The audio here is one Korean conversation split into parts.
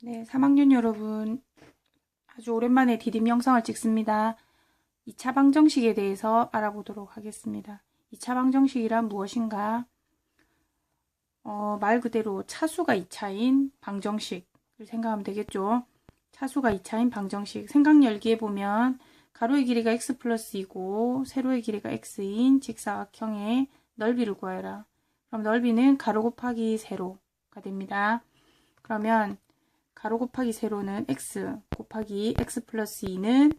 네, 3학년 여러분, 아주 오랜만에 디딤 영상을 찍습니다. 2차 방정식에 대해서 알아보도록 하겠습니다. 2차 방정식이란 무엇인가? 말 그대로 차수가 2차인 방정식을 생각하면 되겠죠. 차수가 2차인 방정식. 생각 열기에 보면 가로의 길이가 x 플러스 2고 세로의 길이가 x인 직사각형의 넓이를 구하여라. 그럼 넓이는 가로 곱하기 세로가 됩니다. 그러면 가로 곱하기 세로는 x 곱하기 x 플러스 2는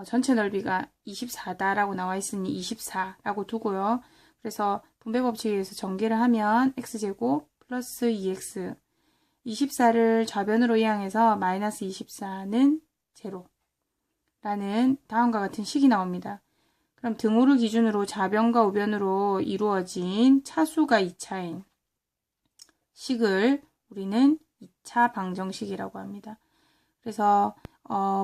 전체 넓이가 24다라고 나와 있으니 24라고 두고요. 그래서 분배 법칙에 의해서 전개를 하면 x제곱 플러스 2x 24를 좌변으로 이항해서 마이너스 24는 제로라는 다음과 같은 식이 나옵니다. 그럼 등호를 기준으로 좌변과 우변으로 이루어진 차수가 2차인 식을 우리는 2차 방정식이라고 합니다. 그래서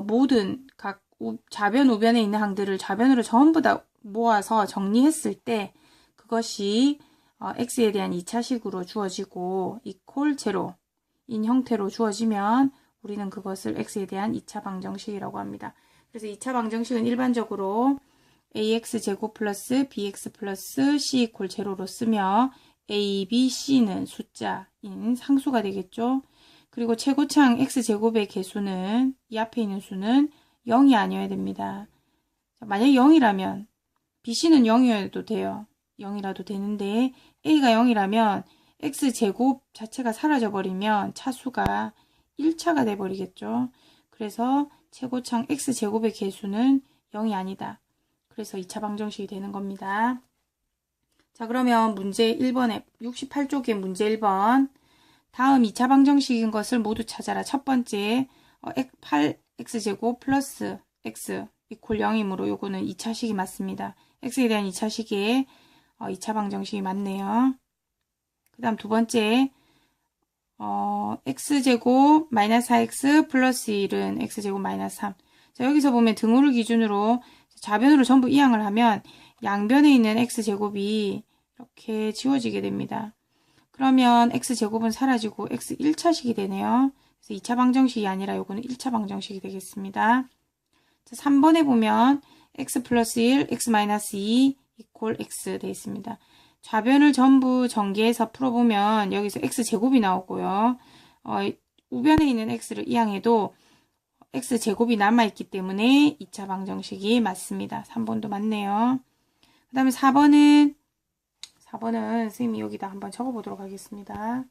모든 각 좌변, 우변에 있는 항들을 좌변으로 전부 다 모아서 정리했을 때 그것이 x에 대한 2차식으로 주어지고 이퀄 제로인 형태로 주어지면 우리는 그것을 x에 대한 2차 방정식이라고 합니다. 그래서 2차 방정식은 일반적으로 ax제곱 플러스 bx 플러스 c 이퀄 제로로 쓰며 a, b, c는 숫자인 상수가 되겠죠. 그리고 최고창 x제곱의 개수는 이 앞에 있는 수는 0이 아니어야 됩니다. 만약에 0이라면 bc는 0이어도 돼요. 0이라도 되는데 a가 0이라면 x제곱 자체가 사라져 버리면 차수가 1차가 돼 버리겠죠. 그래서 최고창 x제곱의 개수는 0이 아니다. 그래서 2차 방정식이 되는 겁니다. 자, 그러면 문제 1번에 68쪽의 문제 1번. 다음 2차 방정식인 것을 모두 찾아라. 첫 번째 8x제곱 플러스 x 이퀄 0이므로 요거는 2차식이 맞습니다. x에 대한 2차식에 2차 방정식이 맞네요. 그 다음 두 번째 x제곱 마이너스 4x 플러스 1은 x제곱 마이너스 3. 자, 여기서 보면 등호를 기준으로 좌변으로 전부 이항을 하면 양변에 있는 x제곱이 이렇게 지워지게 됩니다. 그러면 x제곱은 사라지고 x 1차식이 되네요. 그래서 2차 방정식이 아니라 요거는 1차 방정식이 되겠습니다. 자, 3번에 보면 x 플러스 1, x 마이너스 2 이퀄 x 되어 있습니다. 좌변을 전부 전개해서 풀어보면 여기서 x제곱이 나오고요. 우변에 있는 x를 이항해도 x제곱이 남아있기 때문에 2차 방정식이 맞습니다. 3번도 맞네요. 그 다음에 4번은 선생님이 여기다 한번 적어보도록 하겠습니다.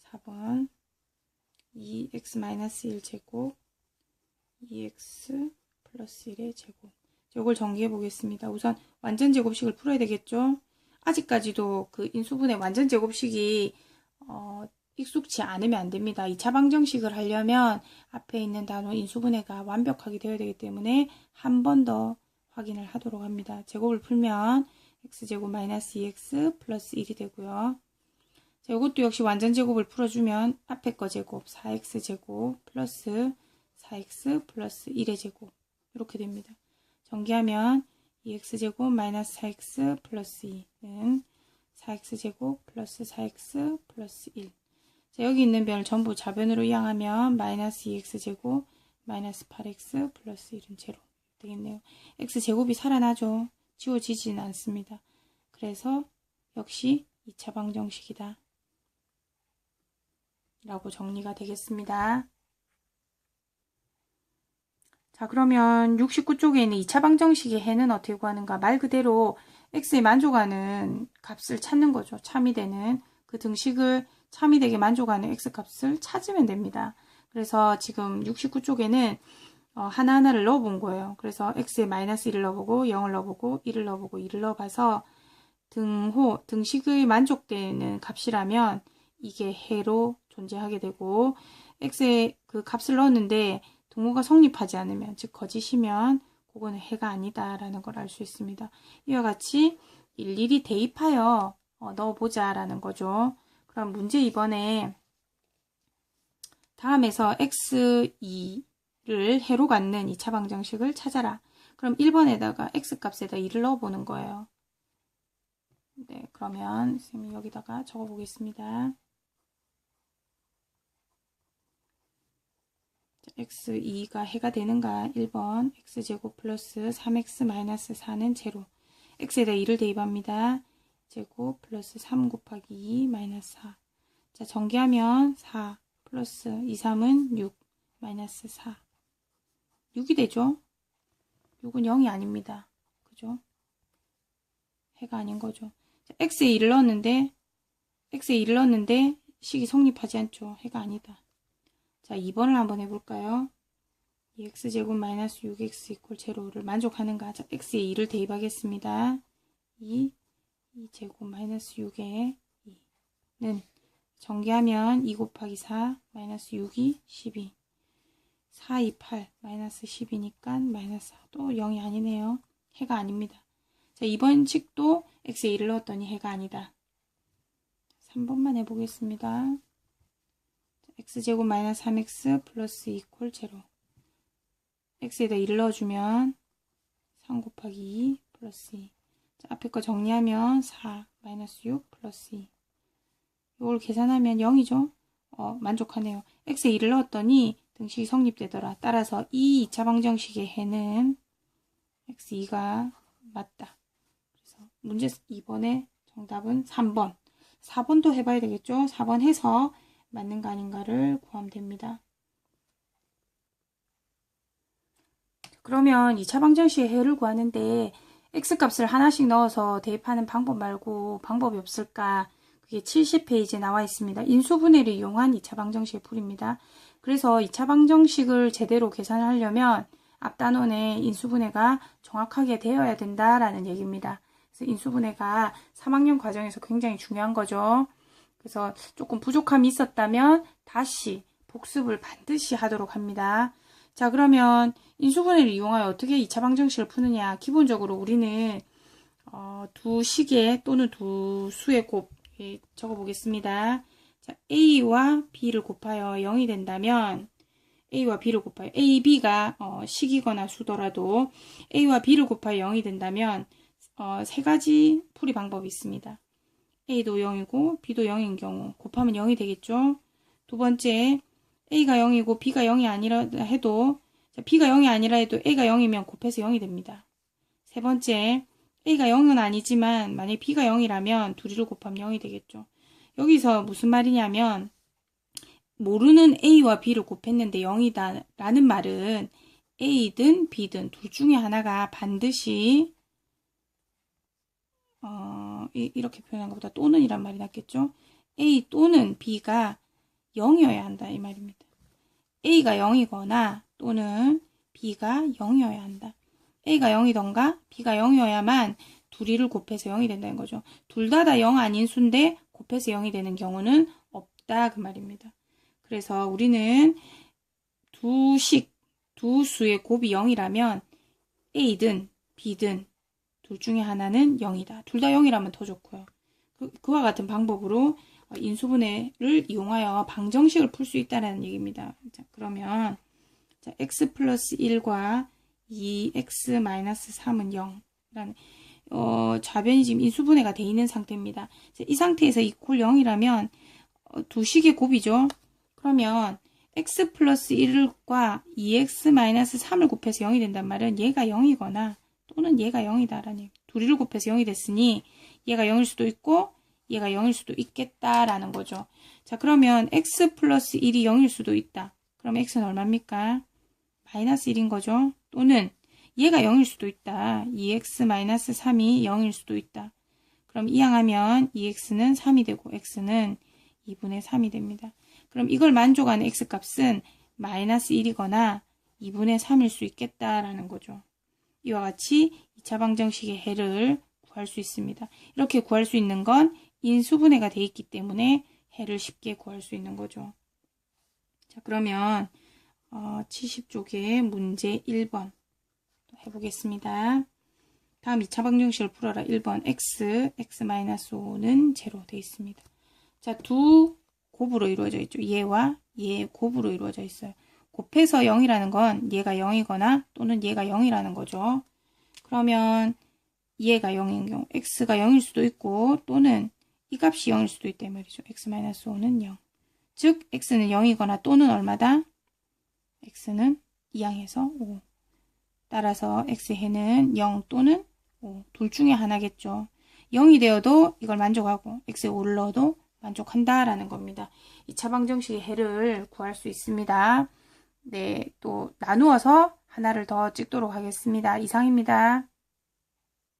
4번 2x-1제곱 2x 플러스 1의 제곱. 이걸 정리해 보겠습니다. 우선 완전 제곱식을 풀어야 되겠죠. 아직까지도 그 인수분해 완전 제곱식이 익숙치 않으면 안 됩니다. 2차 방정식을 하려면 앞에 있는 단어 인수분해가 완벽하게 되어야 되기 때문에 한 번 더 확인을 하도록 합니다. 제곱을 풀면 x제곱 마이너스 2x 플러스 1이 되고요. 자, 이것도 역시 완전 제곱을 풀어주면 앞에 거 제곱 4x제곱 플러스 4x 플러스 1의 제곱 이렇게 됩니다. 전개하면 2x제곱 마이너스 4x 플러스 2는 4x제곱 플러스 4x 플러스 1. 자, 여기 있는 변을 전부 좌변으로 이항하면 마이너스 2x제곱 마이너스 8x 플러스 1은 제로 되겠네요. x제곱이 살아나죠. 지워지지는 않습니다. 그래서 역시 2차 방정식이다 라고 정리가 되겠습니다. 자, 그러면 69쪽에 있는 2차 방정식의 해는 어떻게 구하는가? 말 그대로 x에 만족하는 값을 찾는 거죠. 참이 되는 그 등식을 참이 되게 만족하는 x값을 찾으면 됩니다. 그래서 지금 69쪽에는 하나하나를 넣어본 거예요. 그래서 x에 마이너스 1을 넣어보고 0을 넣어보고 1을 넣어보고 2를 넣어봐서 등식의 만족되는 값이라면 이게 해로 존재하게 되고 x에 그 값을 넣었는데 등호가 성립하지 않으면 즉 거짓이면 그거는 해가 아니다라는 걸 알 수 있습니다. 이와 같이 일일이 대입하여 넣어보자 라는 거죠. 그럼 문제 2번에 다음에서 x2를 해로 갖는 2차 방정식을 찾아라. 그럼 1번에다가 x값에다 2를 넣어보는 거예요. 네, 그러면 선생님이 여기다가 적어보겠습니다. x2가 해가 되는가? 1번 x제곱 플러스 3x 마이너스 4는 제로. x에다 2를 대입합니다. 제곱 플러스 3 곱하기 2 마이너스 4. 자, 전개하면 4 플러스 2, 3은 6 마이너스 4. 6이 되죠? 6은 0이 아닙니다. 그죠? 해가 아닌 거죠. 자, x에 2를 넣었는데 식이 성립하지 않죠. 해가 아니다. 자, 2번을 한번 해볼까요? 2x제곱 마이너스 6x 이퀄 제로를 만족하는가? 자, x에 2를 대입하겠습니다. 2제곱 마이너스 6에 2는 전개하면 2 곱하기 4 마이너스 6이 12. 4, 2, 8 마이너스 10이니까 마이너스 4. 또 0이 아니네요. 해가 아닙니다. 자, 이번 식도 x에 2를 넣었더니 해가 아니다. 3번만 해보겠습니다. x제곱 마이너스 3x 플러스 2 이퀄 제로. x에다 1을 넣어주면 3 곱하기 2 플러스 2. 자, 앞에 거 정리하면 4 마이너스 6 플러스 2. 이걸 계산하면 0이죠. 만족하네요. x에 1을 넣었더니 등식이 성립되더라. 따라서 이 2차 방정식의 해는 x2가 맞다. 그래서 문제 2번의 정답은 3번. 4번도 해봐야 되겠죠. 4번 해서 맞는가 아닌가를 구하면 됩니다. 그러면 2차 방정식의 해를 구하는데 x값을 하나씩 넣어서 대입하는 방법 말고 방법이 없을까? 그게 70페이지에 나와 있습니다. 인수분해를 이용한 2차 방정식의 풀입니다. 그래서 2차 방정식을 제대로 계산하려면 앞단원에 인수분해가 정확하게 되어야 된다라는 얘기입니다. 그래서 인수분해가 3학년 과정에서 굉장히 중요한 거죠. 그래서 조금 부족함이 있었다면 다시 복습을 반드시 하도록 합니다. 자, 그러면 인수분해를 이용하여 어떻게 2차 방정식을 푸느냐. 기본적으로 우리는 두 식의 또는 두 수의 곱 적어보겠습니다. 자, A와 B를 곱하여 0이 된다면 A와 B를 곱하여 A, B가 식이거나 수더라도 A와 B를 곱하여 0이 된다면 세 가지 풀이 방법이 있습니다. A도 0이고 B도 0인 경우 곱하면 0이 되겠죠. 두 번째, A가 0이고 B가 0이 아니라 해도 B가 0이 아니라 해도 A가 0이면 곱해서 0이 됩니다. 세 번째, A가 0은 아니지만 만약 B가 0이라면 둘이를 곱하면 0이 되겠죠. 여기서 무슨 말이냐면 모르는 A와 B를 곱했는데 0이다 라는 말은 A든 B든 둘 중에 하나가 반드시 이렇게 표현한 것보다 또는 이란 말이 낫겠죠. A 또는 B가 0이어야 한다 이 말입니다. A가 0이거나 또는 B가 0이어야 한다. A가 0이던가 B가 0이어야만 둘이를 곱해서 0이 된다는 거죠. 둘 다 0 아닌 수인데 곱해서 0이 되는 경우는 없다 그 말입니다. 그래서 우리는 두 수의 곱이 0이라면 A든 B든 둘 중에 하나는 0이다. 둘 다 0이라면 더 좋고요. 그와 같은 방법으로 인수분해를 이용하여 방정식을 풀 수 있다는 얘기입니다. 자, 그러면 자, x 플러스 1과 2x 마이너스 3은 0라는 좌변이 지금 인수분해가 돼 있는 상태입니다. 자, 이 상태에서 이퀄 0이라면 두 식의 곱이죠. 그러면 x 플러스 1과 2x 마이너스 3을 곱해서 0이 된단 말은 얘가 0이거나 또는 얘가 0이다라는 얘기. 둘이를 곱해서 0이 됐으니 얘가 0일 수도 있고 얘가 0일 수도 있겠다라는 거죠. 자, 그러면 x 플러스 1이 0일 수도 있다. 그럼 x는 얼마입니까? 마이너스 1인 거죠. 또는 얘가 0일 수도 있다. 2x 마이너스 3이 0일 수도 있다. 그럼 이항하면 2x는 3이 되고 x는 2분의 3이 됩니다. 그럼 이걸 만족하는 x값은 마이너스 1이거나 2분의 3일 수 있겠다라는 거죠. 이와 같이 2차 방정식의 해를 구할 수 있습니다. 이렇게 구할 수 있는 건 인수분해가 되어 있기 때문에 해를 쉽게 구할 수 있는 거죠. 자, 그러면 70쪽의 문제 1번 해보겠습니다. 다음 2차 방정식을 풀어라. 1번 x-5는 제로 되어 있습니다. 자, 두 곱으로 이루어져 있죠. 얘와 얘 곱으로 이루어져 있어요. 곱해서 0이라는 건 얘가 0이거나 또는 얘가 0이라는 거죠. 그러면 얘가 0인 경우 x가 0일 수도 있고 또는 이 값이 0일 수도 있단 말이죠. x-5는 0. 즉 x는 0이거나 또는 얼마다? x는 2항에서 5. 따라서 x의 해는 0 또는 5. 둘 중에 하나겠죠. 0이 되어도 이걸 만족하고 x에 5를 넣어도 만족한다라는 겁니다. 2차 방정식의 해를 구할 수 있습니다. 네, 또 나누어서 하나를 더 찍도록 하겠습니다. 이상입니다.